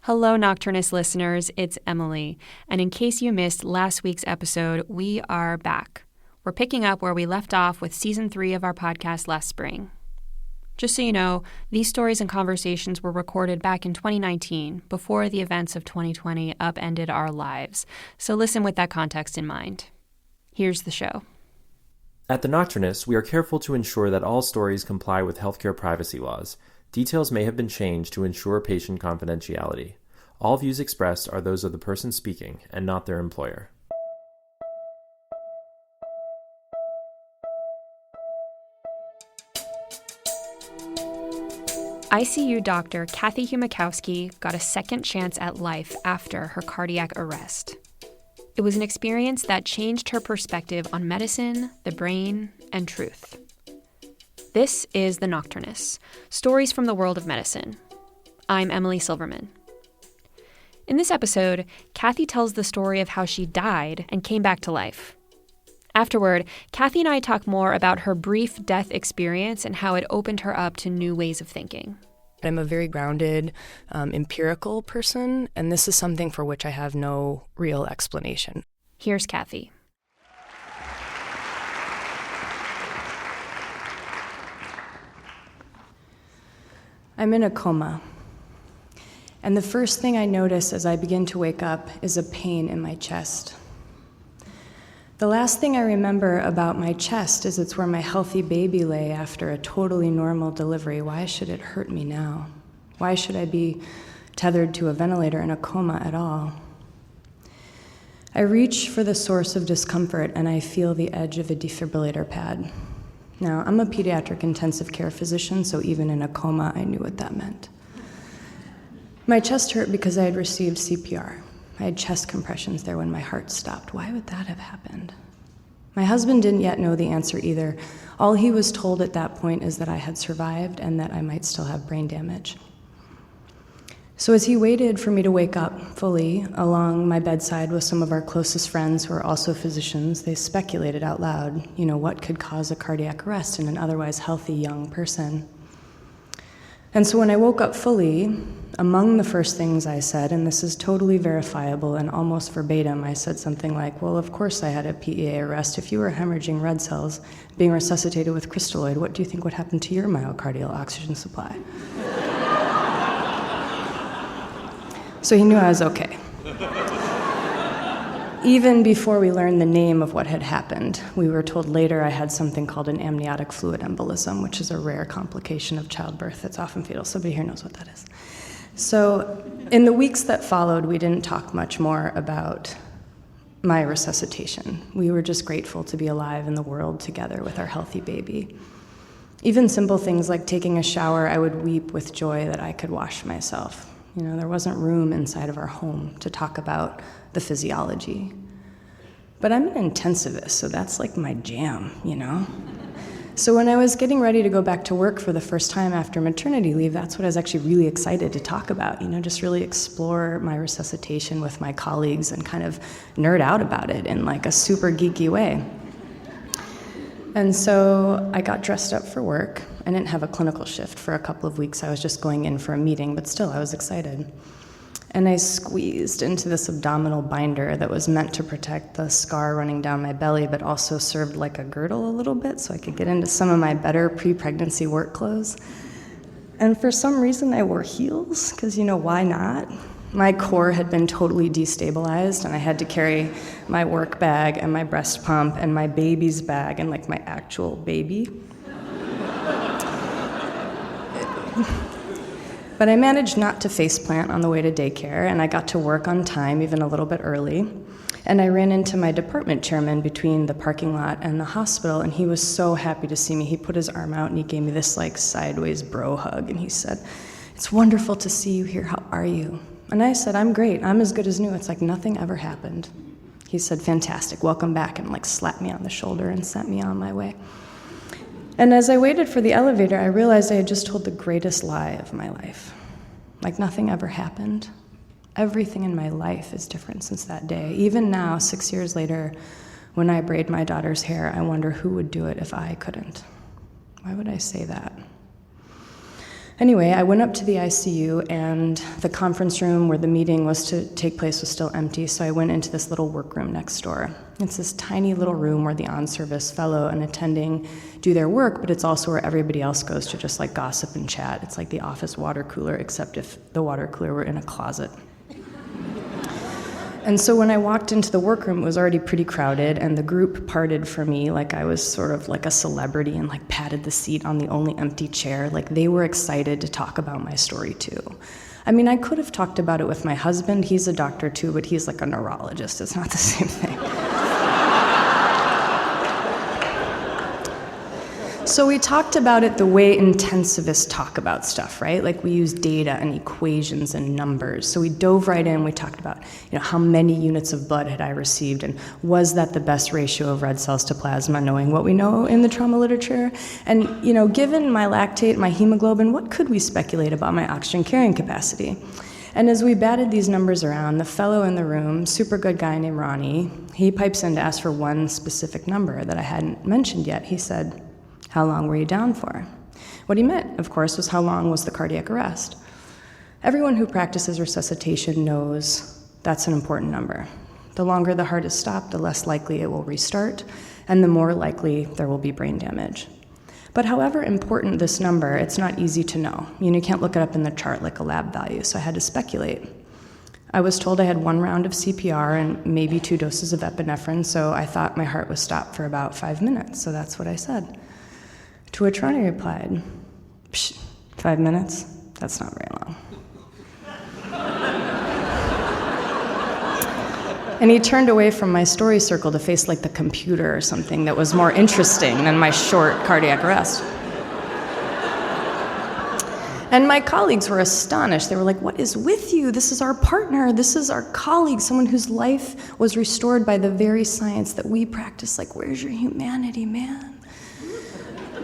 Hello, Nocturnist listeners, it's Emily. And in case you missed last week's episode, we are back. We're picking up where we left off with Season 3 of our podcast last spring. Just so you know, these stories and conversations were recorded back in 2019, before the events of 2020 upended our lives. So listen with that context in mind. Here's the show. At the Nocturnists, we are careful to ensure that all stories comply with healthcare privacy laws. Details may have been changed to ensure patient confidentiality. All views expressed are those of the person speaking and not their employer. ICU doctor Cathy Humikowski got a second chance at life after her cardiac arrest. It was an experience that changed her perspective on medicine, the brain, and truth. This is The Nocturnists, stories from the world of medicine. I'm Emily Silverman. In this episode, Cathy tells the story of how she died and came back to life. Afterward, Cathy and I talk more about her brief death experience and how it opened her up to new ways of thinking. I'm a very grounded, empirical person, and this is something for which I have no real explanation. Here's Cathy. I'm in a coma, and the first thing I notice as I begin to wake up is a pain in my chest. The last thing I remember about my chest is it's where my healthy baby lay after a totally normal delivery. Why should it hurt me now? Why should I be tethered to a ventilator in a coma at all? I reach for the source of discomfort and I feel the edge of a defibrillator pad. Now, I'm a pediatric intensive care physician, so even in a coma, I knew what that meant. My chest hurt because I had received CPR. I had chest compressions there when my heart stopped. Why would that have happened? My husband didn't yet know the answer either. All he was told at that point is that I had survived and that I might still have brain damage. So as he waited for me to wake up fully along my bedside with some of our closest friends who are also physicians, they speculated out loud, what could cause a cardiac arrest in an otherwise healthy young person. And so when I woke up fully, among the first things I said, and this is totally verifiable and almost verbatim, I said something like, well, of course I had a PEA arrest. If you were hemorrhaging red cells, being resuscitated with crystalloid, what do you think would happen to your myocardial oxygen supply? So he knew I was okay. Even before we learned the name of what had happened, we were told later I had something called an amniotic fluid embolism, which is a rare complication of childbirth that's often fatal. Somebody here knows what that is. So in the weeks that followed, we didn't talk much more about my resuscitation. We were just grateful to be alive in the world together with our healthy baby. Even simple things like taking a shower, I would weep with joy that I could wash myself. There wasn't room inside of our home to talk about the physiology. But I'm an intensivist, so that's like my jam, So when I was getting ready to go back to work for the first time after maternity leave, that's what I was actually really excited to talk about, just really explore my resuscitation with my colleagues and kind of nerd out about it in like a super geeky way. And so I got dressed up for work. I didn't have a clinical shift for a couple of weeks. I was just going in for a meeting, but still I was excited. And I squeezed into this abdominal binder that was meant to protect the scar running down my belly, but also served like a girdle a little bit so I could get into some of my better pre-pregnancy work clothes. And for some reason I wore heels, because why not? My core had been totally destabilized, and I had to carry my work bag and my breast pump and my baby's bag and like my actual baby. But I managed not to faceplant on the way to daycare, and I got to work on time, even a little bit early. And I ran into my department chairman between the parking lot and the hospital, and he was so happy to see me. He put his arm out and he gave me this like sideways bro hug, and he said, "It's wonderful to see you here. How are you?" And I said, "I'm great. I'm as good as new. It's like nothing ever happened." He said, "Fantastic. Welcome back," and like slapped me on the shoulder and sent me on my way. And as I waited for the elevator, I realized I had just told the greatest lie of my life. Like nothing ever happened. Everything in my life is different since that day. Even now, 6 years later, when I braid my daughter's hair, I wonder who would do it if I couldn't. Why would I say that? Anyway, I went up to the ICU, and the conference room where the meeting was to take place was still empty, so I went into this little workroom next door. It's this tiny little room where the on-service fellow and attending do their work, but it's also where everybody else goes to just like gossip and chat. It's like the office water cooler, except if the water cooler were in a closet. And so when I walked into the workroom, it was already pretty crowded, and the group parted for me like I was sort of like a celebrity and like patted the seat on the only empty chair. Like they were excited to talk about my story too. I mean, I could have talked about it with my husband. He's a doctor too, but he's like a neurologist. It's not the same thing. So we talked about it the way intensivists talk about stuff, right? Like we use data and equations and numbers. So we dove right in. We talked about, how many units of blood had I received, and was that the best ratio of red cells to plasma, knowing what we know in the trauma literature? And, given my lactate, my hemoglobin, what could we speculate about my oxygen carrying capacity? And as we batted these numbers around, the fellow in the room, super good guy named Ronnie, he pipes in to ask for one specific number that I hadn't mentioned yet. He said, "How long were you down for?" What he meant, of course, was how long was the cardiac arrest. Everyone who practices resuscitation knows that's an important number. The longer the heart is stopped, the less likely it will restart, and the more likely there will be brain damage. But however important this number, it's not easy to know. You can't look it up in the chart like a lab value, so I had to speculate. I was told I had 1 round of CPR and maybe 2 doses of epinephrine, so I thought my heart was stopped for about 5 minutes, so that's what I said. To which Ronnie replied, "Psh, 5 minutes? That's not very long." And he turned away from my story circle to face like the computer or something that was more interesting than my short cardiac arrest. And my colleagues were astonished. They were like, "What is with you? This is our partner. This is our colleague, someone whose life was restored by the very science that we practice. Like, where's your humanity, man?"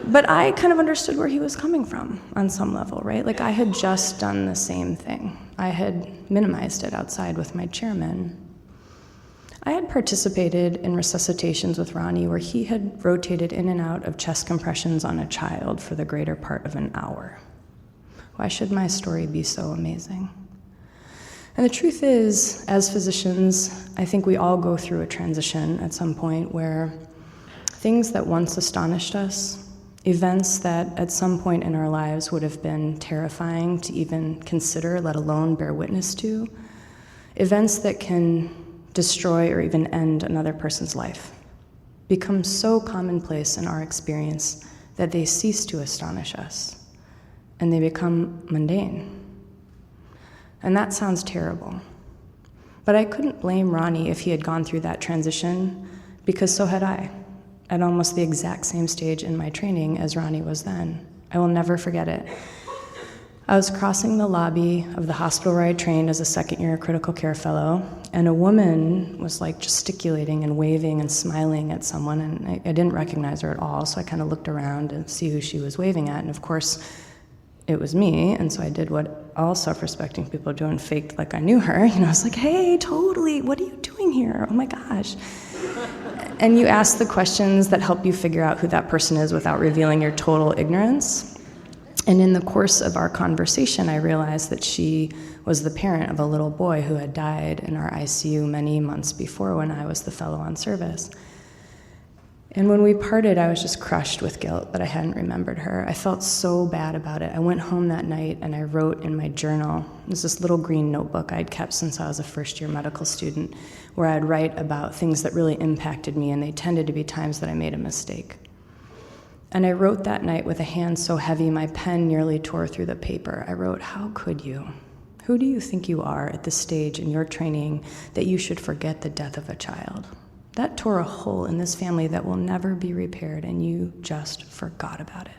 But I kind of understood where he was coming from on some level, right? Like I had just done the same thing. I had minimized it outside with my chairman. I had participated in resuscitations with Ronnie where he had rotated in and out of chest compressions on a child for the greater part of an hour. Why should my story be so amazing? And the truth is, as physicians, I think we all go through a transition at some point where things that once astonished us, events that at some point in our lives would have been terrifying to even consider, let alone bear witness to, events that can destroy or even end another person's life, become so commonplace in our experience that they cease to astonish us, and they become mundane. And that sounds terrible. But I couldn't blame Ronnie if he had gone through that transition, because so had I, at almost the exact same stage in my training as Ronnie was then. I will never forget it. I was crossing the lobby of the hospital where I trained as a second-year critical care fellow, and a woman was like gesticulating and waving and smiling at someone, and I didn't recognize her at all, so I kind of looked around to see who she was waving at, and of course, it was me, and so I did what all self-respecting people do and faked like I knew her. I was like, "Hey, totally, what are you doing here? Oh my gosh." And you ask the questions that help you figure out who that person is without revealing your total ignorance. And in the course of our conversation, I realized that she was the parent of a little boy who had died in our ICU many months before when I was the fellow on service. And when we parted, I was just crushed with guilt that I hadn't remembered her. I felt so bad about it. I went home that night and I wrote in my journal. It was this little green notebook I'd kept since I was a first-year medical student, where I'd write about things that really impacted me, and they tended to be times that I made a mistake. And I wrote that night with a hand so heavy my pen nearly tore through the paper. I wrote, "How could you? Who do you think you are at this stage in your training that you should forget the death of a child? That tore a hole in this family that will never be repaired, and you just forgot about it."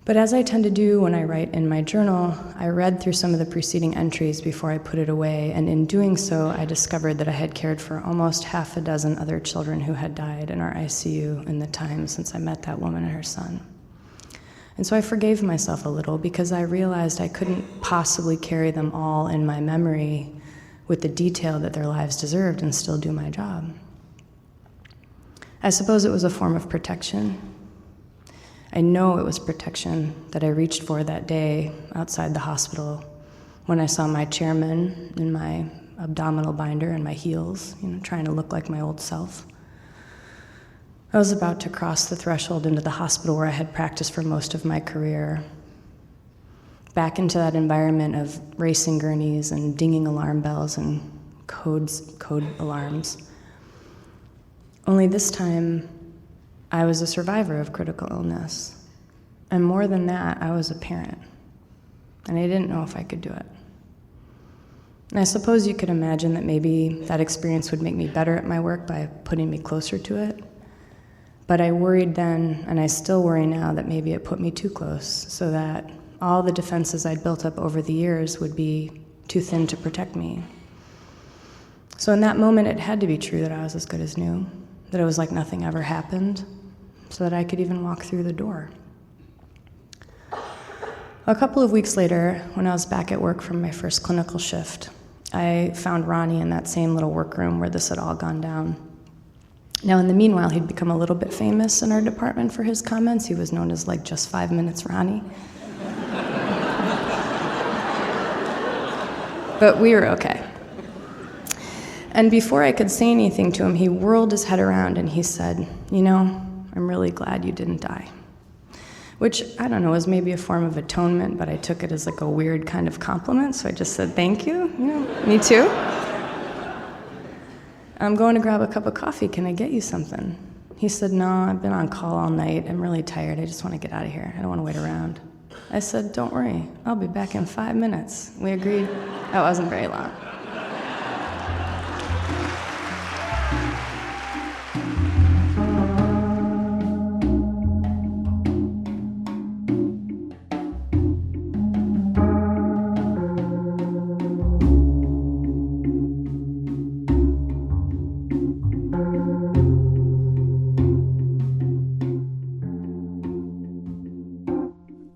But as I tend to do when I write in my journal, I read through some of the preceding entries before I put it away, and in doing so, I discovered that I had cared for almost 6 other children who had died in our ICU in the time since I met that woman and her son. And so I forgave myself a little because I realized I couldn't possibly carry them all in my memory with the detail that their lives deserved and still do my job. I suppose it was a form of protection. I know it was protection that I reached for that day outside the hospital when I saw my chairman in my abdominal binder and my heels, trying to look like my old self. I was about to cross the threshold into the hospital where I had practiced for most of my career, back into that environment of racing gurneys and dinging alarm bells and code alarms. Only this time, I was a survivor of critical illness. And more than that, I was a parent. And I didn't know if I could do it. And I suppose you could imagine that maybe that experience would make me better at my work by putting me closer to it. But I worried then, and I still worry now, that maybe it put me too close, so that all the defenses I'd built up over the years would be too thin to protect me. So in that moment, it had to be true that I was as good as new, that it was like nothing ever happened, so that I could even walk through the door. A couple of weeks later, when I was back at work from my first clinical shift, I found Ronnie in that same little workroom where this had all gone down. Now, in the meanwhile, he'd become a little bit famous in our department for his comments. He was known as, just 5 minutes Ronnie. But we were okay. And before I could say anything to him, he whirled his head around and he said, I'm really glad you didn't die. Which, I don't know, was maybe a form of atonement, but I took it as a weird kind of compliment, so I just said, thank you, me too. I'm going to grab a cup of coffee, can I get you something? He said, no, I've been on call all night, I'm really tired, I just want to get out of here, I don't want to wait around. I said, don't worry, I'll be back in 5 minutes. We agreed. That wasn't very long.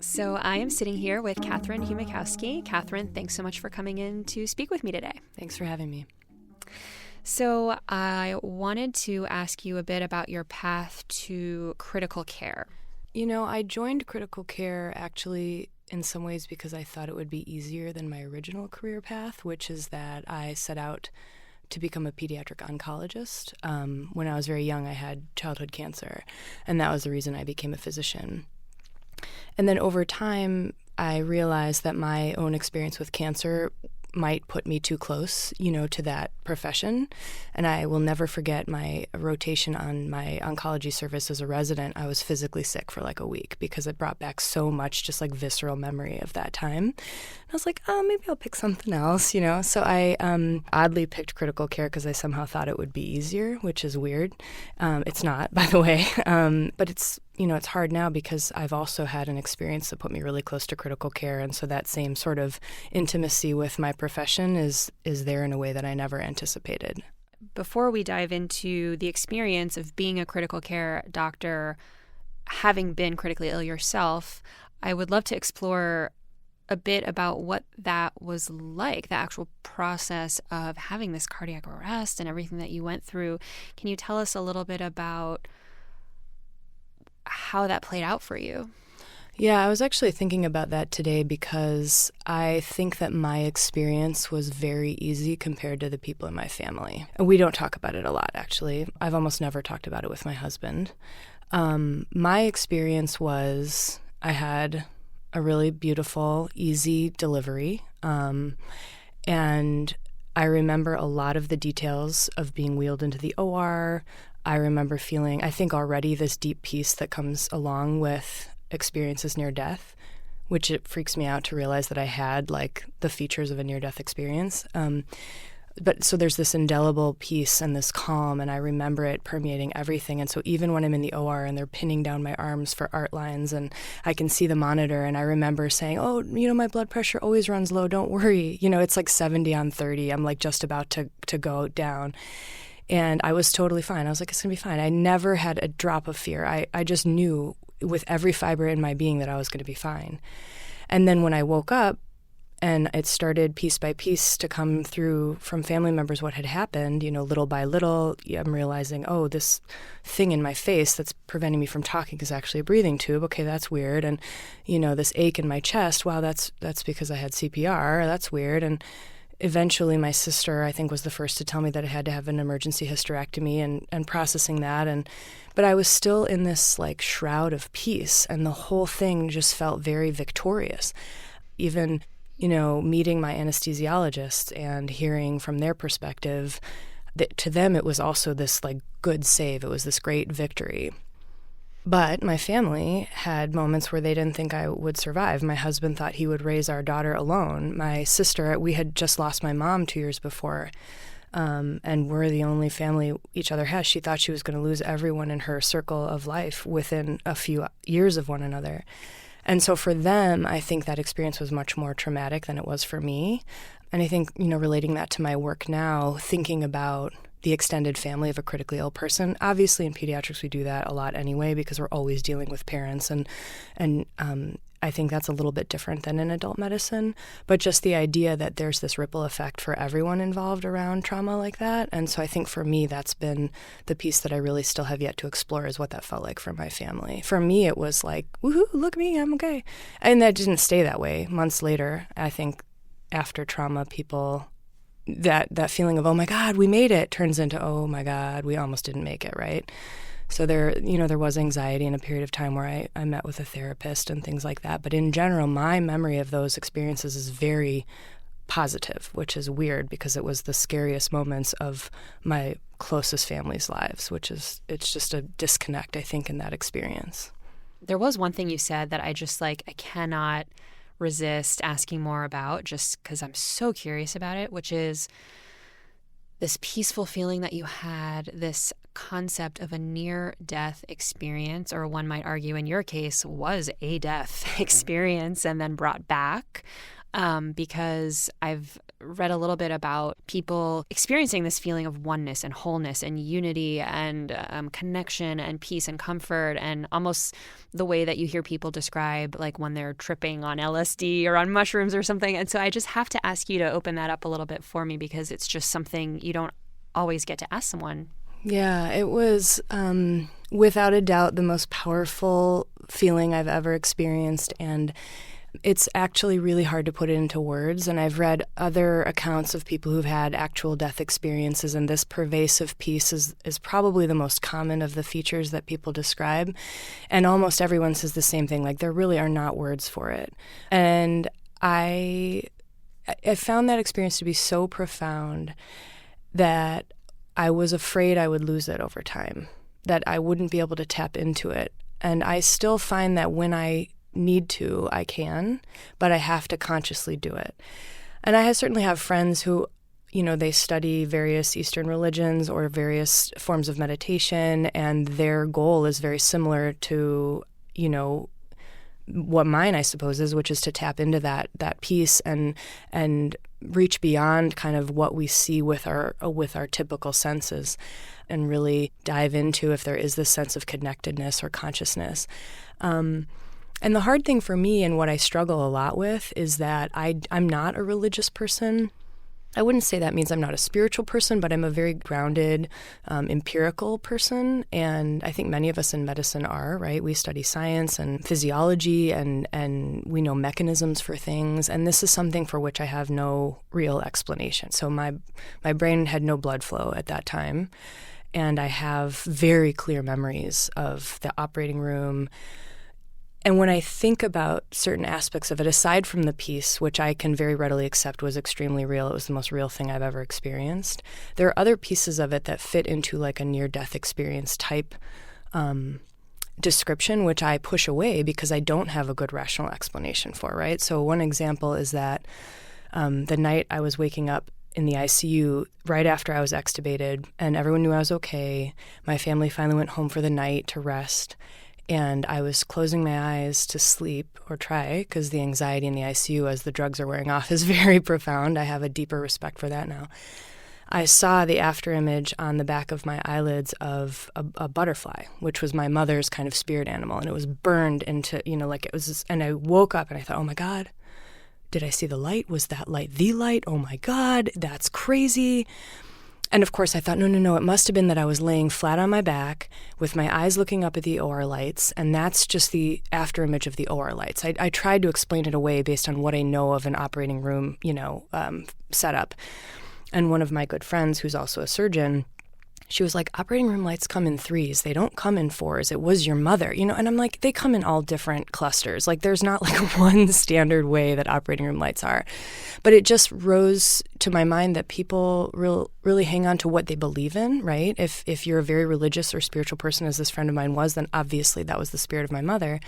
So I am sitting here with Cathy Humikowski. Cathy, thanks so much for coming in to speak with me today. Thanks for having me. So I wanted to ask you a bit about your path to critical care. I joined critical care actually in some ways because I thought it would be easier than my original career path, which is that I set out to become a pediatric oncologist. When I was very young, I had childhood cancer, and that was the reason I became a physician. And then over time, I realized that my own experience with cancer might put me too close, to that profession. And I will never forget my rotation on my oncology service as a resident. I was physically sick for a week because it brought back so much just visceral memory of that time. And I was like, maybe I'll pick something else, So I oddly picked critical care because I somehow thought it would be easier, which is weird. It's not, by the way. But it's hard now because I've also had an experience that put me really close to critical care. And so that same sort of intimacy with my profession is there in a way that I never anticipated. Before we dive into the experience of being a critical care doctor, having been critically ill yourself, I would love to explore a bit about what that was like, the actual process of having this cardiac arrest and everything that you went through. Can you tell us a little bit about how that played out for you? Yeah, I was actually thinking about that today because I think that my experience was very easy compared to the people in my family. We don't talk about it a lot, actually. I've almost never talked about it with my husband. My experience was I had a really beautiful, easy delivery, and I remember a lot of the details of being wheeled into the OR. I remember feeling, I think already, this deep peace that comes along with experiences near death, which it freaks me out to realize that I had the features of a near-death experience. But so there's this indelible peace and this calm, and I remember it permeating everything. And so even when I'm in the OR and they're pinning down my arms for art lines and I can see the monitor, and I remember saying, my blood pressure always runs low, don't worry. It's 70 on 30. I'm just about to go down. And I was totally fine. I was like, it's going to be fine. I never had a drop of fear. I just knew with every fiber in my being that I was going to be fine. And then when I woke up And it started piece by piece to come through from family members what had happened, little by little. I'm realizing, oh, this thing in my face that's preventing me from talking is actually a breathing tube. Okay, that's weird. And, this ache in my chest, wow, that's because I had CPR. That's weird. And eventually my sister, I think, was the first to tell me that I had to have an emergency hysterectomy and processing that. But I was still in this like shroud of peace, and the whole thing just felt very victorious. Even meeting my anesthesiologist and hearing from their perspective, that to them it was also this like good save. It was this great victory. But my family had moments where they didn't think I would survive. My husband thought he would raise our daughter alone. My sister, we had just lost my mom 2 years before, and we're the only family each other has. She thought she was going to lose everyone in her circle of life within a few years of one another. And so for them, I think that experience was much more traumatic than it was for me. And I think, relating that to my work now, thinking about the extended family of a critically ill person. Obviously, in pediatrics, we do that a lot anyway because we're always dealing with parents. And I think that's a little bit different than in adult medicine. But just the idea that there's this ripple effect for everyone involved around trauma like that. And so I think for me, that's been the piece that I really still have yet to explore, is what that felt like for my family. For me, it was like, woohoo, look at me, I'm okay. And that didn't stay that way. Months later, I think after trauma, people, that feeling of, oh my God, we made it, turns into, oh my God, we almost didn't make it, right? So there was anxiety in a period of time where I met with a therapist and things like that. But in general, my memory of those experiences is very positive, which is weird because it was the scariest moments of my closest family's lives, it's just a disconnect, I think, in that experience. There was one thing you said that I just I cannot resist asking more about just because I'm so curious about it, which is this peaceful feeling that you had, this concept of a near-death experience, or one might argue in your case was a death experience and then brought back. Because I've read a little bit about people experiencing this feeling of oneness and wholeness and unity and connection and peace and comfort, and almost the way that you hear people describe like when they're tripping on LSD or on mushrooms or something. And so I just have to ask you to open that up a little bit for me, because it's just something you don't always get to ask someone. Yeah, it was without a doubt the most powerful feeling I've ever experienced, and it's actually really hard to put it into words. And I've read other accounts of people who've had actual death experiences, and this pervasive peace is probably the most common of the features that people describe. And almost everyone says the same thing, like there really are not words for it. And I found that experience to be so profound that I was afraid I would lose it over time, that I wouldn't be able to tap into it. And I still find that when I need to, I can, but I have to consciously do it. And I certainly have friends who, they study various Eastern religions or various forms of meditation, and their goal is very similar to, what mine, I suppose, is, which is to tap into that peace and reach beyond kind of what we see with our typical senses, and really dive into if there is this sense of connectedness or consciousness. And the hard thing for me, and what I struggle a lot with, is that I'm not a religious person. I wouldn't say that means I'm not a spiritual person, but I'm a very grounded, empirical person. And I think many of us in medicine are, right? We study science and physiology, and we know mechanisms for things. And this is something for which I have no real explanation. So my brain had no blood flow at that time. And I have very clear memories of the operating room. And when I think about certain aspects of it, aside from the peace, which I can very readily accept was extremely real, it was the most real thing I've ever experienced, there are other pieces of it that fit into like a near-death experience type description, which I push away because I don't have a good rational explanation for, right? So one example is that the night I was waking up in the ICU right after I was extubated, and everyone knew I was okay. My family finally went home for the night to rest. And I was closing my eyes to sleep, or try, because the anxiety in the ICU as the drugs are wearing off is very profound. I have a deeper respect for that now. I saw the after image on the back of my eyelids of a butterfly, which was my mother's kind of spirit animal. And it was burned into, and I woke up and I thought, oh my God, did I see the light? Was that light the light? Oh my God, that's crazy. And of course I thought, no, it must have been that I was laying flat on my back with my eyes looking up at the OR lights, and that's just the after image of the OR lights. I tried to explain it away based on what I know of an operating room, setup. And one of my good friends, who's also a surgeon, she was like, operating room lights come in 3s. They don't come in 4s. It was your mother, And I'm like, they come in all different clusters. Like, there's not like one standard way that operating room lights are. But it just rose to my mind that people really hang on to what they believe in, right? If you're a very religious or spiritual person, as this friend of mine was, then obviously that was the spirit of my mother.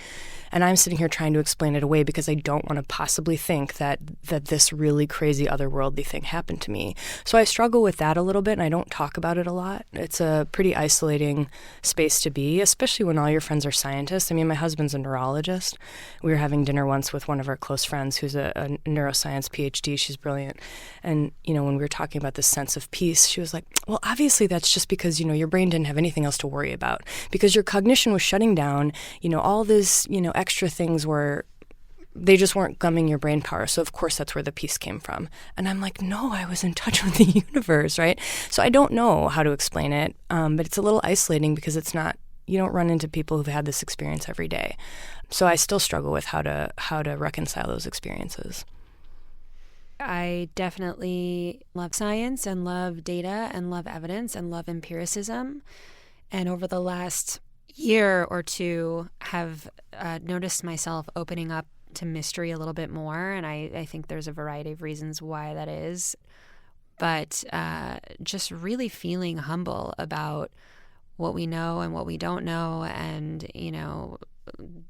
And I'm sitting here trying to explain it away because I don't want to possibly think that this really crazy otherworldly thing happened to me. So I struggle with that a little bit, and I don't talk about it a lot. It's a pretty isolating space to be, especially when all your friends are scientists. I mean, my husband's a neurologist. We were having dinner once with one of our close friends who's a neuroscience PhD. She's brilliant. And, when we were talking about this sense of peace, she was like, well, obviously that's just because, your brain didn't have anything else to worry about because your cognition was shutting down, all this, extra things they just weren't gumming your brain power. So of course that's where the peace came from. And I'm like, no, I was in touch with the universe, right? So I don't know how to explain it, but it's a little isolating because it's not, you don't run into people who've had this experience every day. So I still struggle with how to reconcile those experiences. I definitely love science and love data and love evidence and love empiricism. And over the last year or two have noticed myself opening up to mystery a little bit more. And I think there's a variety of reasons why that is. But just really feeling humble about what we know and what we don't know, and,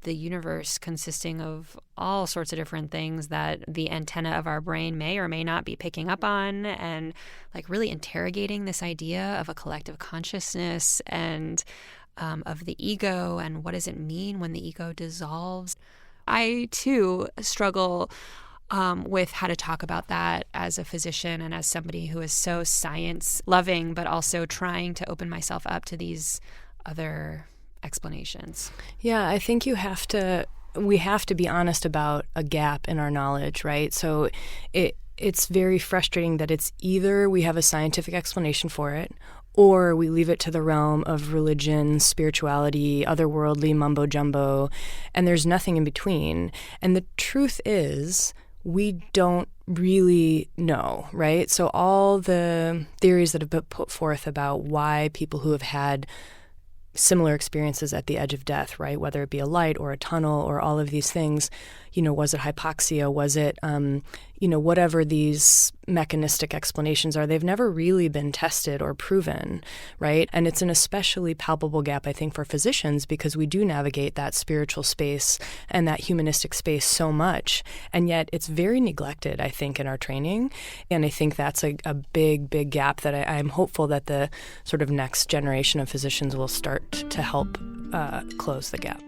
the universe consisting of all sorts of different things that the antenna of our brain may or may not be picking up on, and like really interrogating this idea of a collective consciousness and of the ego, and what does it mean when the ego dissolves. I too struggle with how to talk about that as a physician and as somebody who is so science loving, but also trying to open myself up to these other explanations. Yeah, I think we have to be honest about a gap in our knowledge, right? So it's very frustrating that it's either we have a scientific explanation for it, or we leave it to the realm of religion, spirituality, otherworldly mumbo jumbo, and there's nothing in between. And the truth is, we don't really know, right? So all the theories that have been put forth about why people who have had similar experiences at the edge of death, right? Whether it be a light or a tunnel or all of these things, was it hypoxia? Was it, whatever these mechanistic explanations are, they've never really been tested or proven, right? And it's an especially palpable gap, I think, for physicians because we do navigate that spiritual space and that humanistic space so much. And yet it's very neglected, I think, in our training. And I think that's a big, big gap that I'm hopeful that the sort of next generation of physicians will start to help close the gap.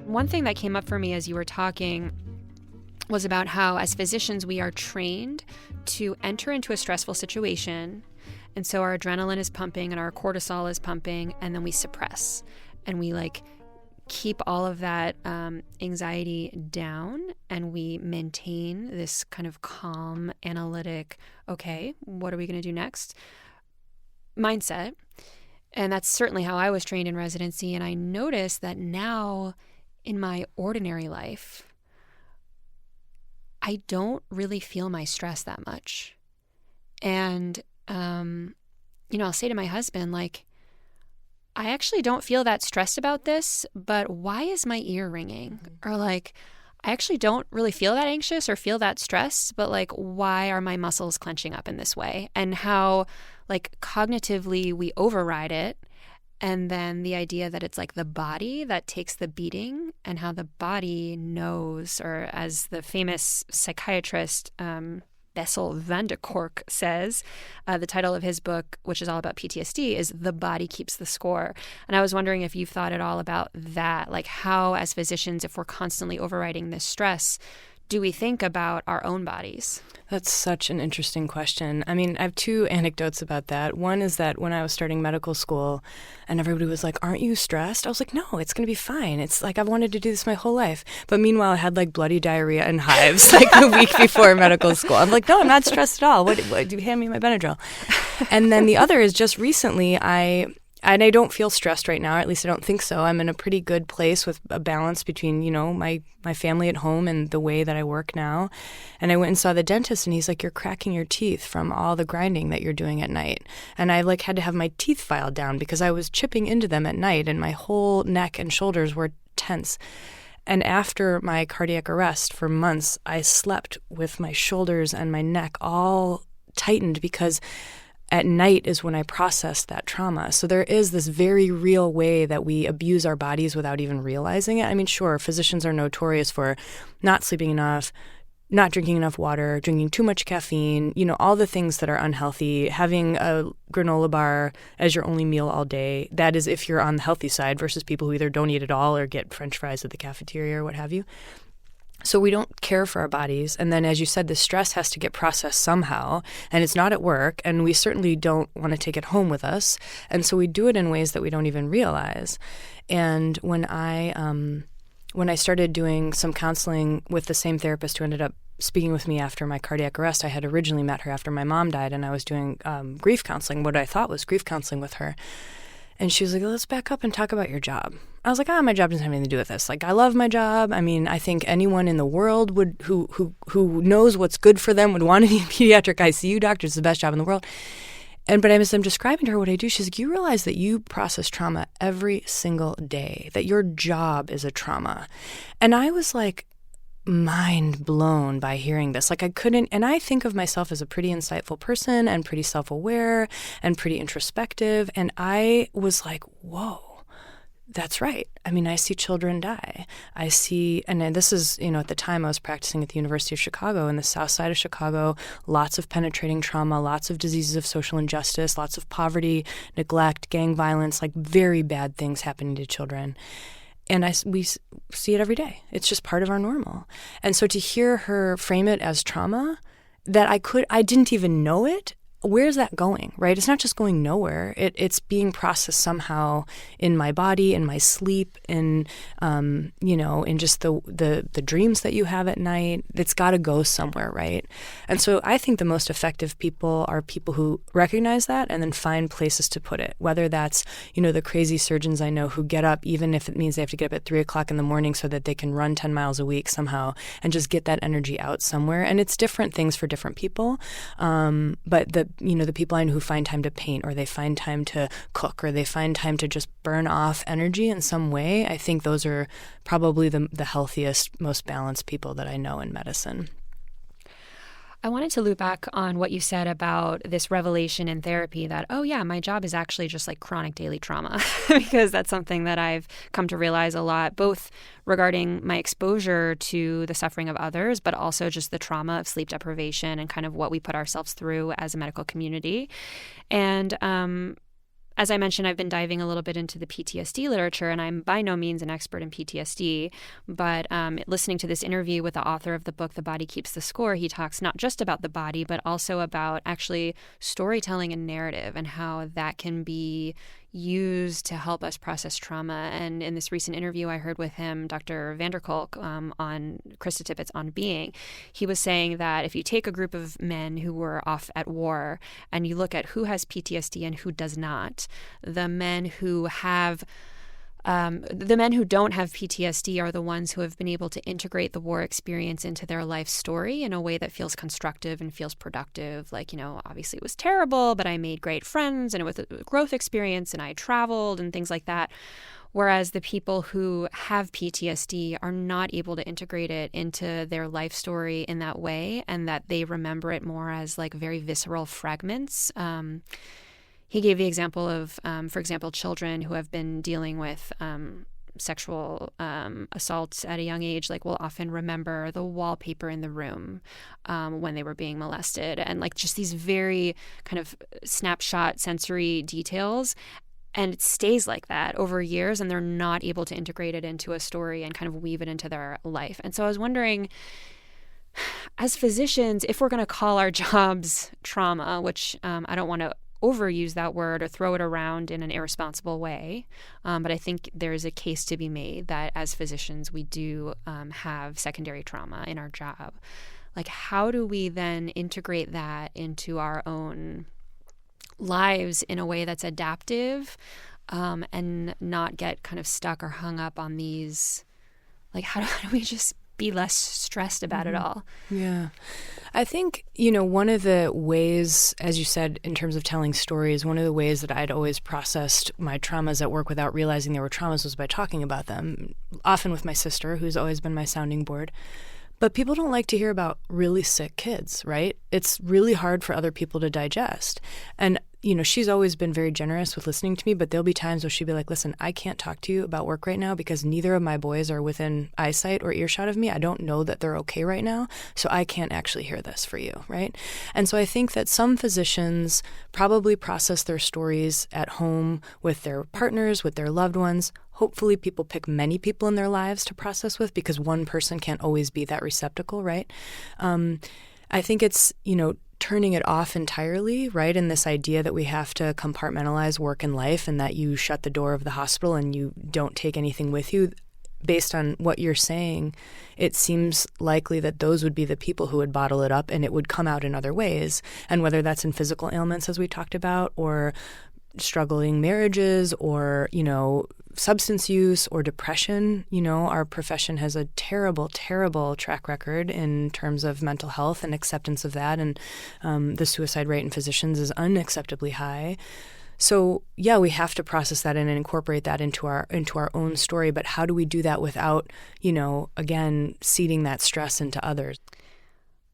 One thing that came up for me as you were talking was about how as physicians we are trained to enter into a stressful situation, and so our adrenaline is pumping and our cortisol is pumping, and then we suppress and we keep all of that anxiety down, and we maintain this kind of calm, analytic, okay, what are we going to do next mindset. And that's certainly how I was trained in residency. And I noticed that now in my ordinary life, I don't really feel my stress that much. And, I'll say to my husband, I actually don't feel that stressed about this, but why is my ear ringing? Or I actually don't really feel that anxious or feel that stressed, but why are my muscles clenching up in this way? And how cognitively we override it. And then the idea that it's the body that takes the beating, and how the body knows, or as the famous psychiatrist Bessel van de Kork says. The title of his book, which is all about PTSD, is The Body Keeps the Score. And I was wondering if you've thought at all about that, like how as physicians, if we're constantly overriding this stress, do we think about our own bodies? That's such an interesting question. I mean, I have two anecdotes about that. One is that when I was starting medical school and everybody was like, aren't you stressed? I was like, no, it's going to be fine. It's like I've wanted to do this my whole life. But meanwhile, I had like bloody diarrhea and hives like the week before medical school. I'm like, no, I'm not stressed at all. What do you hand me my Benadryl? And then the other is just recently I don't feel stressed right now, or at least I don't think so. I'm in a pretty good place with a balance between, my family at home and the way that I work now. And I went and saw the dentist, and he's like, you're cracking your teeth from all the grinding that you're doing at night. And I had to have my teeth filed down because I was chipping into them at night, and my whole neck and shoulders were tense. And after my cardiac arrest for months, I slept with my shoulders and my neck all tightened because at night is when I process that trauma. So there is this very real way that we abuse our bodies without even realizing it. I mean, sure, physicians are notorious for not sleeping enough, not drinking enough water, drinking too much caffeine, all the things that are unhealthy, having a granola bar as your only meal all day. That is if you're on the healthy side versus people who either don't eat at all or get French fries at the cafeteria or what have you. So we don't care for our bodies. And then, as you said, the stress has to get processed somehow, and it's not at work, and we certainly don't want to take it home with us. And so we do it in ways that we don't even realize. And when I started doing some counseling with the same therapist who ended up speaking with me after my cardiac arrest, I had originally met her after my mom died, and I was doing grief counseling, what I thought was grief counseling with her. And she was like, let's back up and talk about your job. I was like, my job doesn't have anything to do with this. Like, I love my job. I mean, I think anyone in the world who knows what's good for them would want to be a pediatric ICU doctor. It's the best job in the world. But as I'm describing to her what I do, she's like, you realize that you process trauma every single day, that your job is a trauma. And I was like, mind blown by hearing this. Like I couldn't, and I think of myself as a pretty insightful person and pretty self-aware and pretty introspective. And I was like, whoa, that's right. I mean, I see children die. I see, and this is, at the time I was practicing at the University of Chicago in the south side of Chicago, lots of penetrating trauma, lots of diseases of social injustice, lots of poverty, neglect, gang violence, like very bad things happening to children. And we see it every day. It's just part of our normal. And so to hear her frame it as trauma, that I didn't even know it. Where's that going, right? It's not just going nowhere. It's being processed somehow in my body, in my sleep, in in just the dreams that you have at night. It's got to go somewhere, right? And so I think the most effective people are people who recognize that and then find places to put it. Whether that's the crazy surgeons I know who get up, even if it means they have to get up at 3:00 in the morning so that they can run 10 miles a week somehow and just get that energy out somewhere. And it's different things for different people, but the people I know who find time to paint, or they find time to cook, or they find time to just burn off energy in some way, I think those are probably the healthiest, most balanced people that I know in medicine. I wanted to loop back on what you said about this revelation in therapy that, oh yeah, my job is actually just like chronic daily trauma, because that's something that I've come to realize a lot, both regarding my exposure to the suffering of others, but also just the trauma of sleep deprivation and kind of what we put ourselves through as a medical community. And as I mentioned, I've been diving a little bit into the PTSD literature, and I'm by no means an expert in PTSD, but listening to this interview with the author of the book, The Body Keeps the Score, he talks not just about the body, but also about actually storytelling and narrative and how that can be used to help us process trauma. And in this recent interview I heard with him, Dr. Vanderkolk, on Krista Tippett's On Being, he was saying that if you take a group of men who were off at war and you look at who has PTSD and who does not, the men who don't have PTSD are the ones who have been able to integrate the war experience into their life story in a way that feels constructive and feels productive. Like, obviously it was terrible, but I made great friends and it was a growth experience and I traveled and things like that. Whereas the people who have PTSD are not able to integrate it into their life story in that way, and that they remember it more as like very visceral fragments. He gave the example of, for example, children who have been dealing with sexual assaults at a young age, like, will often remember the wallpaper in the room when they were being molested, and like just these very kind of snapshot sensory details. And it stays like that over years, and they're not able to integrate it into a story and kind of weave it into their life. And so I was wondering, as physicians, if we're going to call our jobs trauma, which I don't want to overuse that word or throw it around in an irresponsible way, but I think there's a case to be made that as physicians, we do have secondary trauma in our job. Like, how do we then integrate that into our own lives in a way that's adaptive and not get kind of stuck or hung up on these, like, how do we just be less stressed about it all? Yeah. I think, one of the ways, as you said, in terms of telling stories, one of the ways that I'd always processed my traumas at work without realizing they were traumas was by talking about them, often with my sister, who's always been my sounding board. But people don't like to hear about really sick kids, right? It's really hard for other people to digest. And, she's always been very generous with listening to me, but there'll be times where she'll be like, listen, I can't talk to you about work right now because neither of my boys are within eyesight or earshot of me. I don't know that they're okay right now, so I can't actually hear this for you, right? And so I think that some physicians probably process their stories at home with their partners, with their loved ones. Hopefully people pick many people in their lives to process with, because one person can't always be that receptacle, right? I think it's, turning it off entirely, right? And this idea that we have to compartmentalize work and life, and that you shut the door of the hospital and you don't take anything with you. Based on what you're saying, it seems likely that those would be the people who would bottle it up, and it would come out in other ways. And whether that's in physical ailments, as we talked about, or struggling marriages, or, substance use or depression. Our profession has a terrible, terrible track record in terms of mental health and acceptance of that. And the suicide rate in physicians is unacceptably high. So, yeah, we have to process that and incorporate that into our own story. But how do we do that without, again, seeding that stress into others?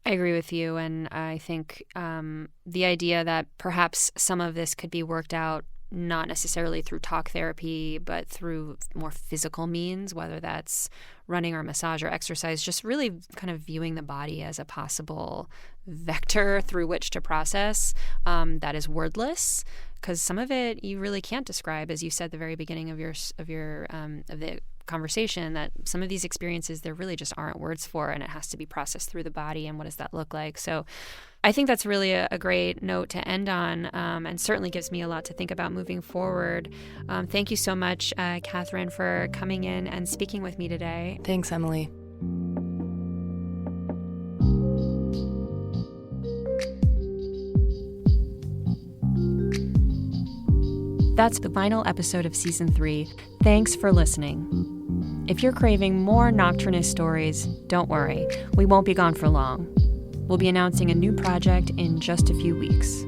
I agree with you. And I think the idea that perhaps some of this could be worked out not necessarily through talk therapy, but through more physical means, whether that's running or massage or exercise, just really kind of viewing the body as a possible vector through which to process that is wordless, because some of it you really can't describe, as you said at the very beginning of the conversation, that some of these experiences there really just aren't words for, and it has to be processed through the body. And what does that look like? So I think that's really a great note to end on, and certainly gives me a lot to think about moving forward. Thank you so much, Catherine, for coming in and speaking with me today. Thanks, Emily. That's the final episode of Season 3. Thanks for listening. If you're craving more Nocturnist stories, don't worry. We won't be gone for long. We'll be announcing a new project in just a few weeks.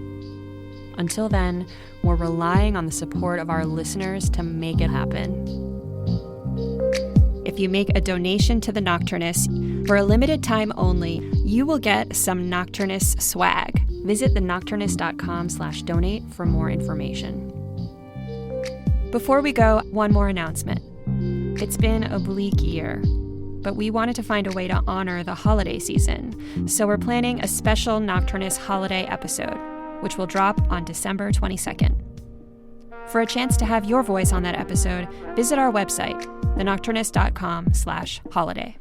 Until then, we're relying on the support of our listeners to make it happen. If you make a donation to the Nocturnists, for a limited time only, you will get some Nocturnist swag. Visit thenocturnists.com/donate for more information. Before we go, one more announcement. It's been a bleak year, but we wanted to find a way to honor the holiday season, so we're planning a special Nocturnist holiday episode, which will drop on December 22nd. For a chance to have your voice on that episode, visit our website, thenocturnist.com/holiday.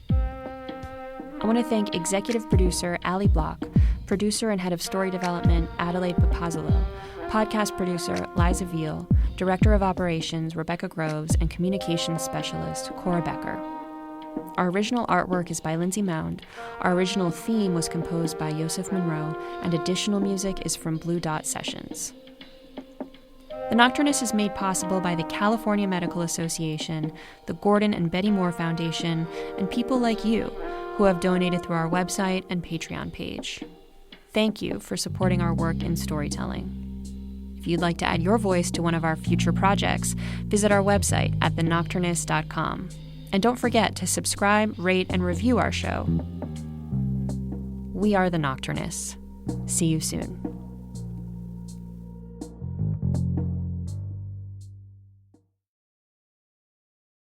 I want to thank executive producer Allie Block, producer and head of story development Adelaide Papazolo, podcast producer Liza Veal, director of operations Rebecca Groves, and communications specialist Cora Becker. Our original artwork is by Lindsay Mound. Our original theme was composed by Yosef Monroe, and additional music is from Blue Dot Sessions. The Nocturnist is made possible by the California Medical Association, the Gordon and Betty Moore Foundation, and people like you who have donated through our website and Patreon page. Thank you for supporting our work in storytelling. If you'd like to add your voice to one of our future projects, visit our website at thenocturnist.com. And don't forget to subscribe, rate, and review our show. We are the Nocturnists. See you soon.